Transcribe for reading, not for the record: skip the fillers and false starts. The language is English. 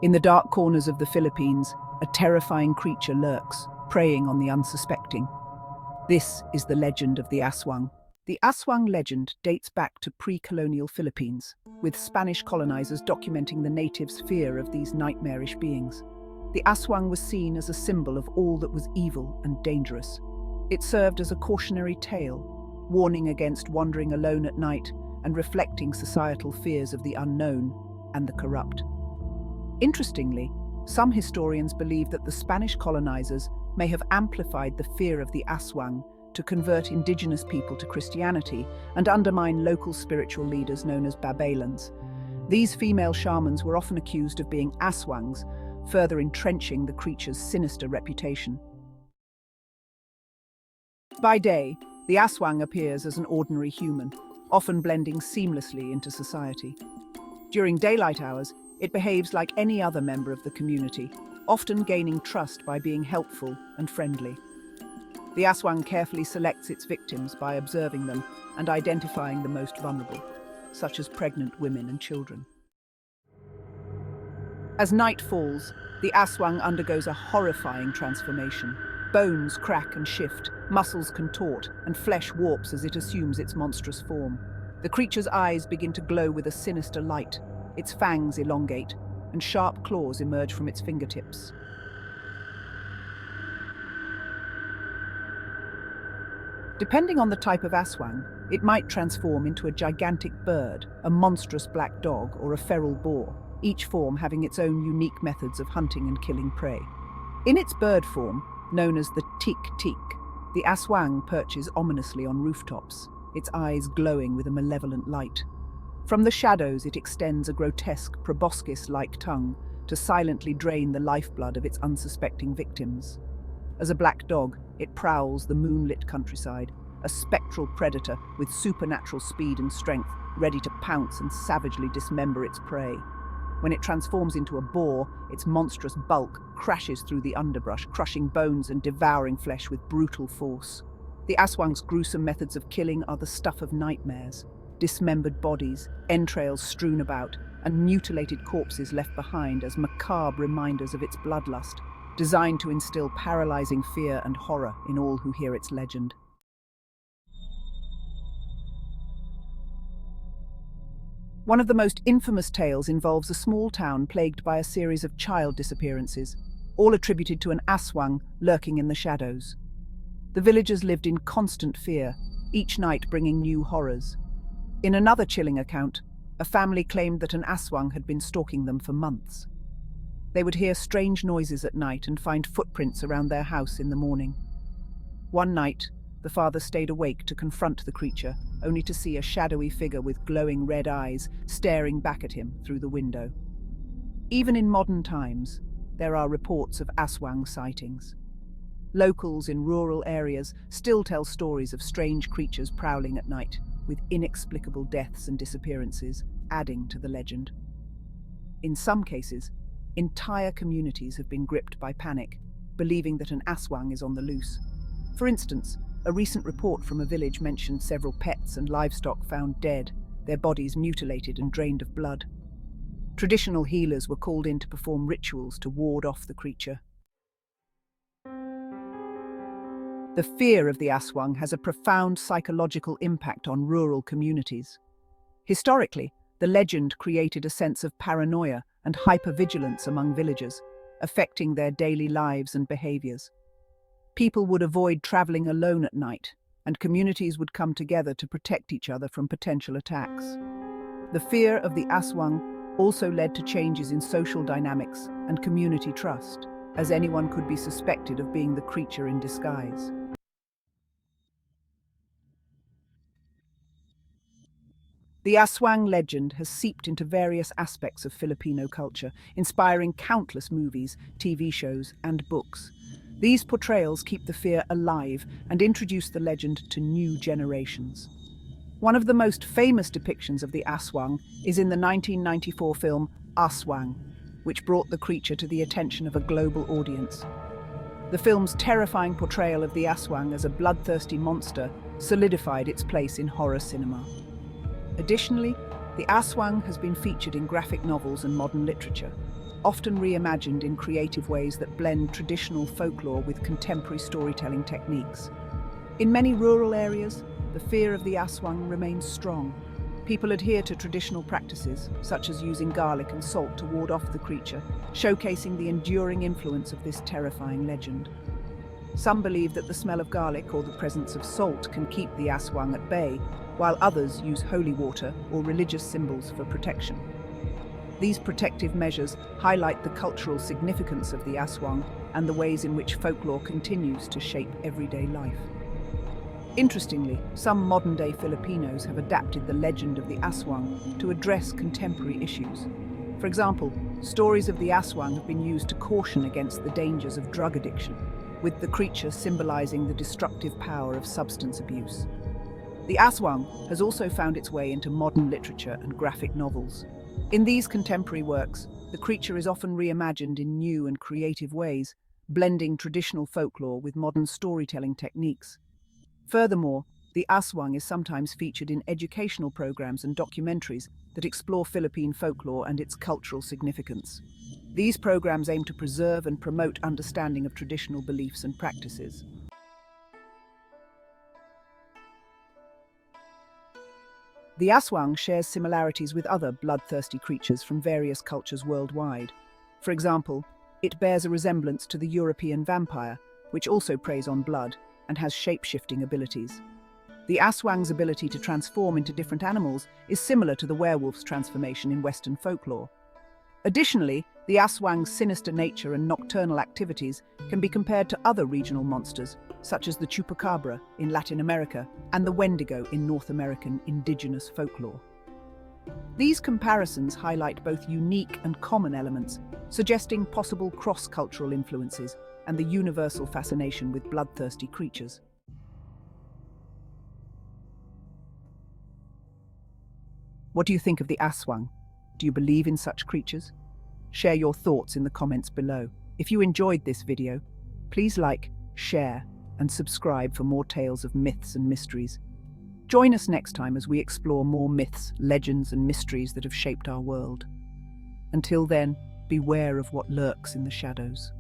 In the dark corners of the Philippines, a terrifying creature lurks, preying on the unsuspecting. This is the legend of the Aswang. The Aswang legend dates back to pre-colonial Philippines, with Spanish colonizers documenting the natives' fear of these nightmarish beings. The Aswang was seen as a symbol of all that was evil and dangerous. It served as a cautionary tale, warning against wandering alone at night and reflecting societal fears of the unknown and the corrupt. Interestingly, some historians believe that the Spanish colonizers may have amplified the fear of the Aswang to convert indigenous people to Christianity and undermine local spiritual leaders known as Babaylans. These female shamans were often accused of being Aswangs, further entrenching the creature's sinister reputation. By day, the Aswang appears as an ordinary human, often blending seamlessly into society. During daylight hours, it behaves like any other member of the community, often gaining trust by being helpful and friendly. The Aswang carefully selects its victims by observing them and identifying the most vulnerable, such as pregnant women and children. As night falls, the Aswang undergoes a horrifying transformation. Bones crack and shift, muscles contort, and flesh warps as it assumes its monstrous form. The creature's eyes begin to glow with a sinister light, its fangs elongate, and sharp claws emerge from its fingertips. Depending on the type of Aswang, it might transform into a gigantic bird, a monstrous black dog, or a feral boar, each form having its own unique methods of hunting and killing prey. In its bird form, known as the tik-tik, the Aswang perches ominously on rooftops, its eyes glowing with a malevolent light. From the shadows it extends a grotesque, proboscis-like tongue to silently drain the lifeblood of its unsuspecting victims. As a black dog, it prowls the moonlit countryside, a spectral predator with supernatural speed and strength, ready to pounce and savagely dismember its prey. When it transforms into a boar, its monstrous bulk crashes through the underbrush, crushing bones and devouring flesh with brutal force. The Aswang's gruesome methods of killing are the stuff of nightmares. Dismembered bodies, entrails strewn about, and mutilated corpses left behind as macabre reminders of its bloodlust, designed to instill paralyzing fear and horror in all who hear its legend. One of the most infamous tales involves a small town plagued by a series of child disappearances, all attributed to an Aswang lurking in the shadows. The villagers lived in constant fear, each night bringing new horrors. In another chilling account, a family claimed that an Aswang had been stalking them for months. They would hear strange noises at night and find footprints around their house in the morning. One night, the father stayed awake to confront the creature, only to see a shadowy figure with glowing red eyes staring back at him through the window. Even in modern times, there are reports of Aswang sightings. Locals in rural areas still tell stories of strange creatures prowling at night, with inexplicable deaths and disappearances adding to the legend. In some cases, entire communities have been gripped by panic, believing that an Aswang is on the loose. For instance, a recent report from a village mentioned several pets and livestock found dead, their bodies mutilated and drained of blood. Traditional healers were called in to perform rituals to ward off the creature. The fear of the Aswang has a profound psychological impact on rural communities. Historically, the legend created a sense of paranoia and hypervigilance among villagers, affecting their daily lives and behaviors. People would avoid traveling alone at night, and communities would come together to protect each other from potential attacks. The fear of the Aswang also led to changes in social dynamics and community trust, as anyone could be suspected of being the creature in disguise. The Aswang legend has seeped into various aspects of Filipino culture, inspiring countless movies, TV shows, and books. These portrayals keep the fear alive and introduce the legend to new generations. One of the most famous depictions of the Aswang is in the 1994 film Aswang, which brought the creature to the attention of a global audience. The film's terrifying portrayal of the Aswang as a bloodthirsty monster solidified its place in horror cinema. Additionally, The Aswang has been featured in graphic novels and modern literature, often reimagined in creative ways that blend traditional folklore with contemporary storytelling techniques. In many rural areas, the fear of the Aswang remains strong. People adhere to traditional practices, such as using garlic and salt to ward off the creature, showcasing the enduring influence of this terrifying legend. Some believe that the smell of garlic or the presence of salt can keep the Aswang at bay, while others use holy water or religious symbols for protection. These protective measures highlight the cultural significance of the Aswang and the ways in which folklore continues to shape everyday life. Interestingly, some modern-day Filipinos have adapted the legend of the Aswang to address contemporary issues. For example, stories of the Aswang have been used to caution against the dangers of drug addiction, with the creature symbolizing the destructive power of substance abuse. The Aswang has also found its way into modern literature and graphic novels. In these contemporary works, the creature is often reimagined in new and creative ways, blending traditional folklore with modern storytelling techniques. Furthermore, the Aswang is sometimes featured in educational programs and documentaries that explore Philippine folklore and its cultural significance. These programs aim to preserve and promote understanding of traditional beliefs and practices. The Aswang shares similarities with other bloodthirsty creatures from various cultures worldwide. For example, it bears a resemblance to the European vampire, which also preys on blood and has shape-shifting abilities. The Aswang's ability to transform into different animals is similar to the werewolf's transformation in Western folklore. Additionally, the Aswang's sinister nature and nocturnal activities can be compared to other regional monsters, such as the chupacabra in Latin America and the wendigo in North American indigenous folklore. These comparisons highlight both unique and common elements, suggesting possible cross-cultural influences and the universal fascination with bloodthirsty creatures. What do you think of the Aswang? Do you believe in such creatures? Share your thoughts in the comments below. If you enjoyed this video, please like, share, and subscribe for more tales of myths and mysteries. Join us next time as we explore more myths, legends, and mysteries that have shaped our world. Until then, beware of what lurks in the shadows.